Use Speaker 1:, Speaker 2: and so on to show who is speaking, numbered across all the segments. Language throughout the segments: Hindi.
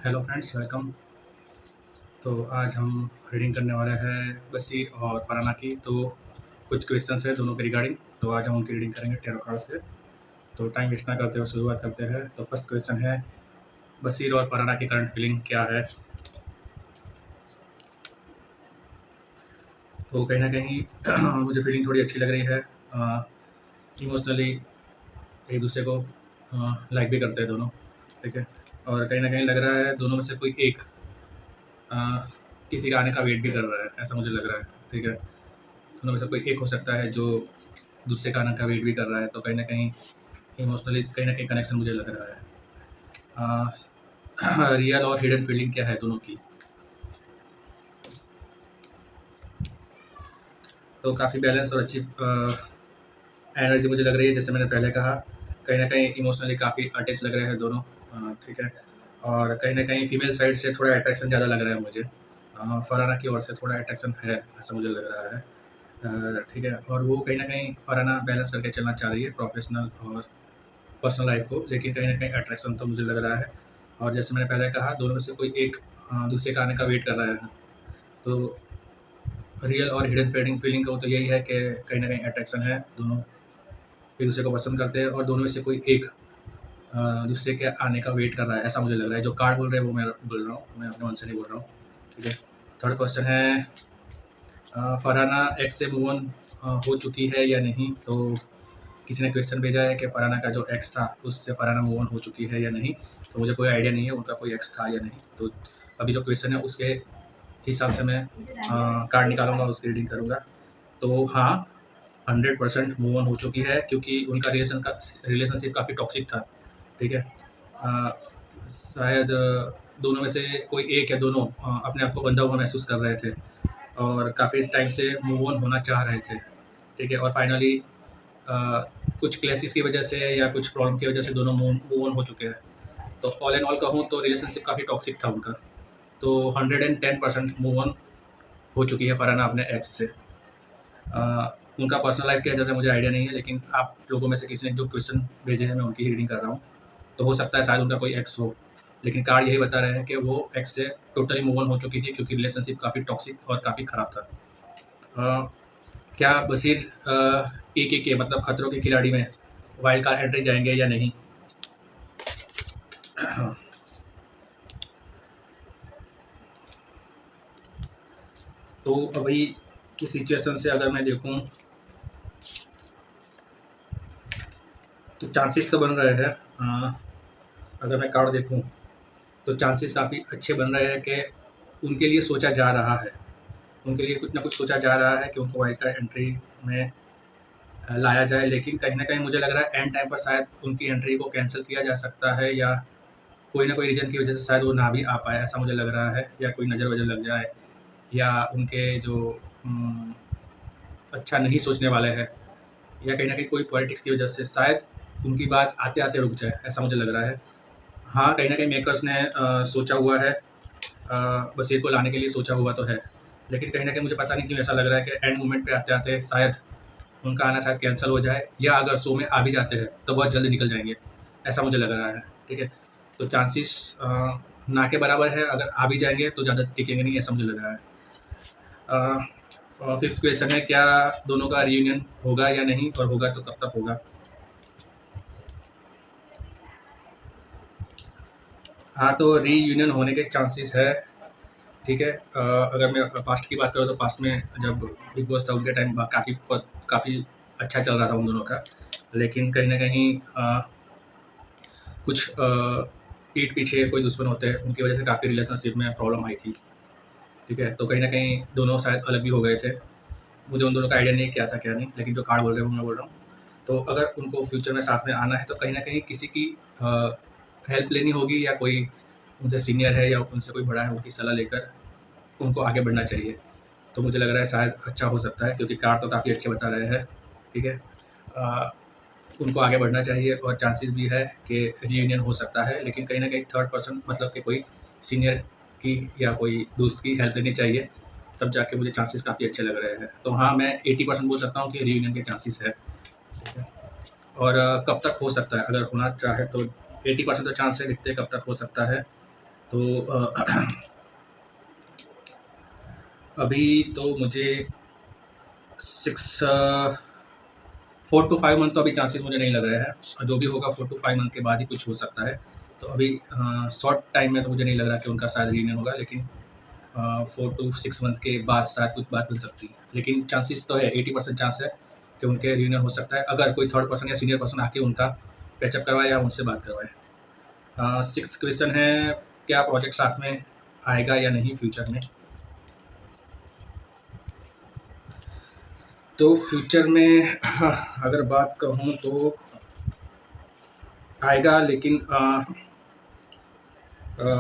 Speaker 1: Hello friends, welcome. तो आज हम रीडिंग करने वाले हैं बशीर और फरहाना की। तो कुछ क्वेश्चंस है दोनों के रिगार्डिंग, तो आज हम उनकी रीडिंग करेंगे टैरो कार्ड से। तो टाइम वेस्ट ना करते हुए शुरुआत करते हैं। तो फर्स्ट क्वेश्चन है, बशीर और फरहाना की करंट फीलिंग क्या है। तो कहीं ना कहीं मुझे फीलिंग थोड़ी अच्छी लग रही है। इमोशनली एक दूसरे को लाइक भी करते हैं दोनों, ठीक है। और कहीं ना कहीं लग रहा है दोनों में से कोई एक अ, किसी का आने का वेट भी कर रहा है, ऐसा मुझे लग रहा है, ठीक है। दोनों में से कोई एक हो सकता है जो दूसरे का आने का वेट भी कर रहा है। तो कहीं ना कहीं इमोशनली कहीं ना कहीं कनेक्शन मुझे लग रहा है। रियल और हिडन फीलिंग क्या है दोनों की। तो काफ़ी बैलेंस और अच्छी एनर्जी मुझे लग रही है। जैसे मैंने पहले कहा, कहीं ना कहीं इमोशनली काफ़ी अटैच लग रहे हैं दोनों, ठीक है। और कहीं ना कहीं फीमेल साइड से थोड़ा अट्रैक्शन ज़्यादा लग रहा है मुझे। फरहाना की ओर से थोड़ा अट्रैक्शन है, ऐसा मुझे लग रहा है, ठीक है। और वो कहीं ना कहीं फरहाना बैलेंस करके चलना चाह रही है प्रोफेशनल और पर्सनल लाइफ को, लेकिन कहीं ना कहीं अट्रैक्शन तो मुझे लग रहा है। और जैसे मैंने पहले कहा, दोनों में से कोई एक दूसरे का आने का वेट कर रहा है। तो रियल और हिडन फीलिंग फीलिंग को तो यही है कि कहीं ना कहीं अट्रैक्शन है, दोनों एक दूसरे को पसंद करते हैं और दोनों में से कोई एक दूसरे के आने का वेट कर रहा है, ऐसा मुझे लग रहा है। जो कार्ड बोल रहे हैं वो मैं बोल रहा हूँ, मैं अपने मन से नहीं बोल रहा हूँ, ठीक है। थर्ड क्वेश्चन है, फरहाना एक्स से मूव ऑन हो चुकी है या नहीं। तो किसी ने क्वेश्चन भेजा है कि फरहाना का जो एक्स था उससे फरहाना मूव ऑन हो चुकी है या नहीं। तो मुझे कोई आइडिया नहीं है उनका कोई एक्स था या नहीं। तो अभी जो क्वेश्चन है उसके हिसाब से मैं कार्ड निकालूंगा, उसकी रीडिंग करूँगा। तो हाँ, 100% मूव ऑन हो चुकी है, क्योंकि उनका रिलेशनशिप काफ़ी टॉक्सिक था, ठीक है। शायद दोनों में से कोई एक या दोनों अपने आप को बंधा हुआ महसूस कर रहे थे और काफ़ी टाइम से मूव ऑन होना चाह रहे थे, ठीक है। और फाइनली कुछ क्लेसिस की वजह से या कुछ प्रॉब्लम की वजह से दोनों मूव ऑन हो चुके हैं। तो ऑल एंड ऑल कहूँ तो रिलेशनशिप काफ़ी टॉक्सिक था उनका। तो 110% मूव ऑन हो चुकी है फरहाना अपने एक्स से। उनका पर्सनल लाइफ क्या चल रहा है मुझे आइडिया नहीं है, लेकिन आप लोगों में से किसी ने जो क्वेश्चन भेजे हैं मैं उनकी रीडिंग कर रहा हूँ। तो हो सकता है शायद उनका कोई एक्स हो, लेकिन कार्ड यही बता रहे हैं कि वो एक्स से टोटली मूव ऑन हो चुकी थी, क्योंकि रिलेशनशिप काफ़ी टॉक्सिक और काफ़ी ख़राब था। क्या बशीर के मतलब खतरों के खिलाड़ी में वाइल्ड कार्ड एंट्री जाएंगे या नहीं। तो अभी की सिचुएशन से अगर मैं देखूं तो चांसेस तो बन रहे हैं। अगर मैं कार्ड देखूं तो चांसेस काफ़ी अच्छे बन रहे हैं कि उनके लिए सोचा जा रहा है, उनके लिए कुछ ना कुछ सोचा जा रहा है कि उनको वाइल्ड कार्ड एंट्री में लाया जाए। लेकिन कहीं ना कहीं मुझे लग रहा है एंड टाइम पर शायद उनकी एंट्री को कैंसिल किया जा सकता है, या कोई ना कोई रीज़न की वजह से शायद वो ना भी आ पाए, ऐसा मुझे लग रहा है। या कोई नज़र वजर लग जाए, या उनके जो अच्छा नहीं सोचने वाले हैं, या कहीं ना कहीं कोई पॉलिटिक्स की वजह से शायद उनकी बात आते आते रुक जाए, ऐसा मुझे लग रहा है। हाँ, कहीं ना कहीं मेकर्स ने सोचा हुआ है, बशीर को लाने के लिए सोचा हुआ तो है, लेकिन कहीं ना कहीं मुझे पता नहीं क्यों ऐसा लग रहा है कि एंड मोमेंट पे आते आते शायद उनका आना शायद कैंसिल हो जाए, या अगर शो में आ भी जाते हैं तो बहुत जल्दी निकल जाएंगे, ऐसा मुझे लग रहा है, ठीक है। तो चांसेस ना के बराबर है, अगर आ भी जाएंगे तो ज़्यादा टिकेंगे नहीं, ऐसा मुझे लग रहा है। और फिफ्थ क्वेश्चन है, क्या दोनों का रियूनियन होगा या नहीं, और होगा तो कब तक होगा। हाँ, तो रीयूनियन होने के चांसेस है, ठीक है। अगर मैं पास्ट की बात करूँ तो पास्ट में जब बिग बॉस था उनके टाइम काफ़ी अच्छा चल रहा था उन दोनों का, लेकिन कहीं ना कहीं कुछ पीठ पीछे कोई दुश्मन होते हैं, उनकी वजह से काफ़ी रिलेशनशिप में प्रॉब्लम आई थी, ठीक है। तो कहीं ना कहीं दोनों शायद अलग भी हो गए थे। मुझे उन दोनों का आइडिया नहीं क्या था क्या नहीं, लेकिन जो कार्ड बोल रहे हैं वो मैं बोल रहा हूँ। तो अगर उनको फ्यूचर में साथ में आना है तो कहीं ना कहीं किसी की हेल्प लेनी होगी, या कोई उनसे सीनियर है या उनसे कोई बड़ा है, उनकी सलाह लेकर उनको आगे बढ़ना चाहिए। तो मुझे लग रहा है शायद अच्छा हो सकता है, क्योंकि कार्ड तो काफ़ी अच्छे बता रहे हैं, ठीक है। उनको आगे बढ़ना चाहिए और चांसेस भी है कि रीयूनियन हो सकता है, लेकिन कहीं ना कहीं थर्ड पर्सन मतलब कि कोई सीनियर की या कोई दोस्त की हेल्प लेनी चाहिए, तब जाके मुझे चांसेस काफ़ी अच्छे लग रहे हैं। तो हाँ, मैं 80% बोल सकता हूँ कि रीयूनियन के चांसेस है, ठीक है। और कब तक हो सकता है, अगर होना चाहे तो 80% तो चांस है, दिखते कब तक हो सकता है। तो अभी तो मुझे 4 to 5 मंथ तो अभी चांसेस मुझे नहीं लग रहे हैं, और जो भी होगा 4 to 5 मंथ के बाद ही कुछ हो सकता है। तो अभी शॉर्ट टाइम में तो मुझे नहीं लग रहा कि उनका शायद रीयूनियन होगा, लेकिन 4 to 6 मंथ के बाद शायद कुछ बात मिल सकती है। लेकिन चांसेस तो है, 80% चांस है कि उनके रीयूनियन हो सकता है, अगर कोई थर्ड पर्सन या सीनियर पर्सन आके उनका पैचअप करवाए या उनसे बात करवाए। 6th क्वेश्चन है, क्या प्रोजेक्ट साथ में आएगा या नहीं फ्यूचर में? तो फ्यूचर में अगर बात कहूँ तो आएगा, लेकिन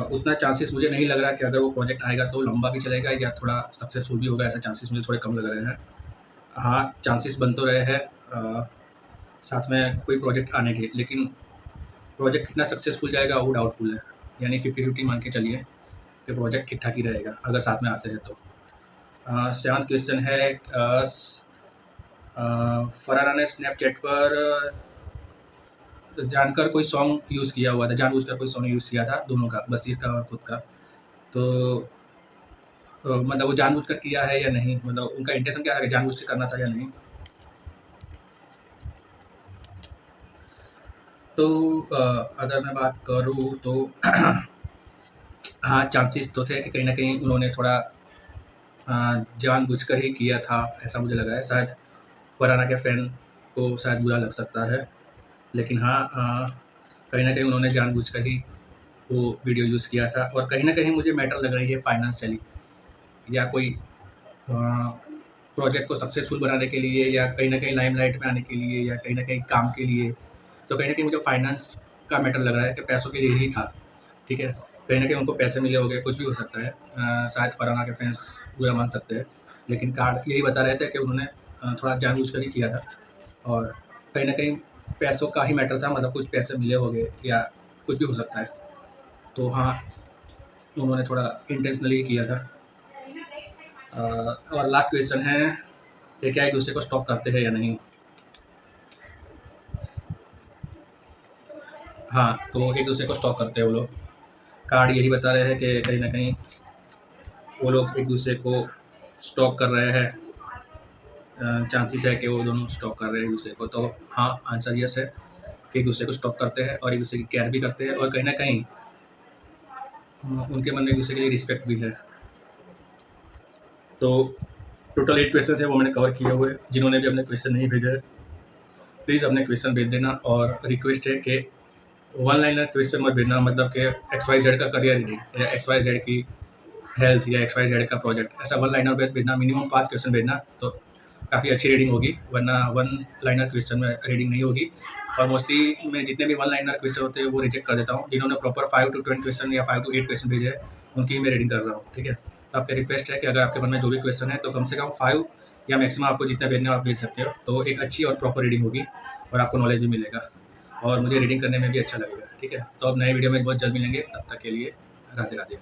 Speaker 1: उतना चांसेस मुझे नहीं लग रहा कि अगर वो प्रोजेक्ट आएगा तो लंबा भी चलेगा या थोड़ा सक्सेसफुल भी होगा, ऐसा चांसेस मुझे थोड़े कम लग रहे हैं। हाँ, चांसेस बन तो रहे हैं साथ में कोई प्रोजेक्ट आने के, लेकिन प्रोजेक्ट कितना सक्सेसफुल जाएगा वो डाउटफुल है। यानी 50-50 मान के चलिए कि प्रोजेक्ट ठीक ठाक ही रहेगा अगर साथ में आते हैं तो। 7th क्वेश्चन है, फरहाना ने स्नैपचैट पर जानकर कोई सॉन्ग यूज़ किया हुआ था, जानबूझकर कोई सॉन्ग यूज़ किया था दोनों का, बशीर का और खुद का। तो मतलब वो जानबूझकर किया है या नहीं, मतलब उनका इंटेंशन क्या है कि जानबूझ के करना था या नहीं। तो अगर मैं बात करूँ तो हाँ, चांसेस तो थे कि कहीं न कहीं उन्होंने थोड़ा जानबूझकर ही किया था, ऐसा मुझे लगा है। शायद फरहाना के फैन को शायद बुरा लग सकता है, लेकिन हाँ, कहीं न कहीं उन्होंने जानबूझकर ही वो वीडियो यूज़ किया था। और कहीं न कहीं मुझे मैटर लग रही है फाइनेंशियली, या कोई प्रोजेक्ट को सक्सेसफुल बनाने के लिए, या कहीं न कहीं लाइमलाइट में आने के लिए, या कहीं न कहीं काम के लिए। तो कहीं न कहीं मुझे फाइनेंस का मैटर लग रहा है कि पैसों के लिए ही था, ठीक है? कहीं न कहीं उनको पैसे मिले होंगे, कुछ भी हो सकता है। शायद फरहाना के फैंस बुरा मान सकते हैं, लेकिन कार्ड यही बता रहे थे कि उन्होंने थोड़ा जानबूझकर ही किया था, और कहीं न कहीं पैसों का ही मैटर था, मतलब कुछ पैसे मिले होंगे या कुछ भी हो सकता है। तो हाँ, उन्होंने थोड़ा इंटेंशनली किया था। और लास्ट क्वेश्चन है कि क्या एक-दूसरे को स्टॉक करते हैं या नहीं? हाँ, तो एक-दूसरे को स्टॉक करते हैं वो लोग। कार्ड यही बता रहे हैं कि कहीं न कहीं वो लोग एक-दूसरे को स्टॉक कर रहे हैं। चांसेस है कि वो दोनों स्टॉक कर रहे हैं एक-दूसरे को। तो हाँ, आंसर येस है कि एक-दूसरे को स्टॉक करते हैं और एक-दूसरे की केयर भी करते हैं, और कहीं न कहीं उनके मन में एक-दूसरे के लिए रिस्पेक्ट भी है। तो टोटल 8 क्वेश्चन थे, वो मैंने कवर किए हुए हैं। जिन्होंने भी अपने क्वेश्चन नहीं भेजे हैं, प्लीज़ अपने क्वेश्चन भेज देना, और रिक्वेस्ट है कि वन लाइनर क्वेश्चन मत भेजना, मतलब कि XYZ का करियर रीडिंग या XYZ की हेल्थ या XYZ का प्रोजेक्ट, ऐसा वन लाइनर भेजना। मिनिमम 5 क्वेश्चन भेजना तो काफ़ी अच्छी रीडिंग होगी, वरना वन लाइनर क्वेश्चन में रीडिंग नहीं होगी। और मोस्टली मैं जितने भी वन लाइनर क्वेश्चन होते हैं वो रिजेक्ट कर देता हूँ। जिन्होंने प्रॉपर 5 to 10 क्वेश्चन या 5 to 8 क्वेश्चन भेजे हैं, उनकी ही मैं रीडिंग कर रहा हूँ, ठीक है? तो आपकी रिक्वेस्ट है कि अगर आपके मन में जो भी क्वेश्चन है तो कम से कम 5 या मैक्सिमम आपको जितना भेजना हो आप भेज सकते हो, तो एक अच्छी और प्रॉपर रीडिंग होगी और आपको नॉलेज भी मिलेगा, और मुझे रीडिंग करने में भी अच्छा लगेगा, ठीक है? तो अब नए वीडियो में बहुत जल्द मिलेंगे, तब तक के लिए राधे राधे।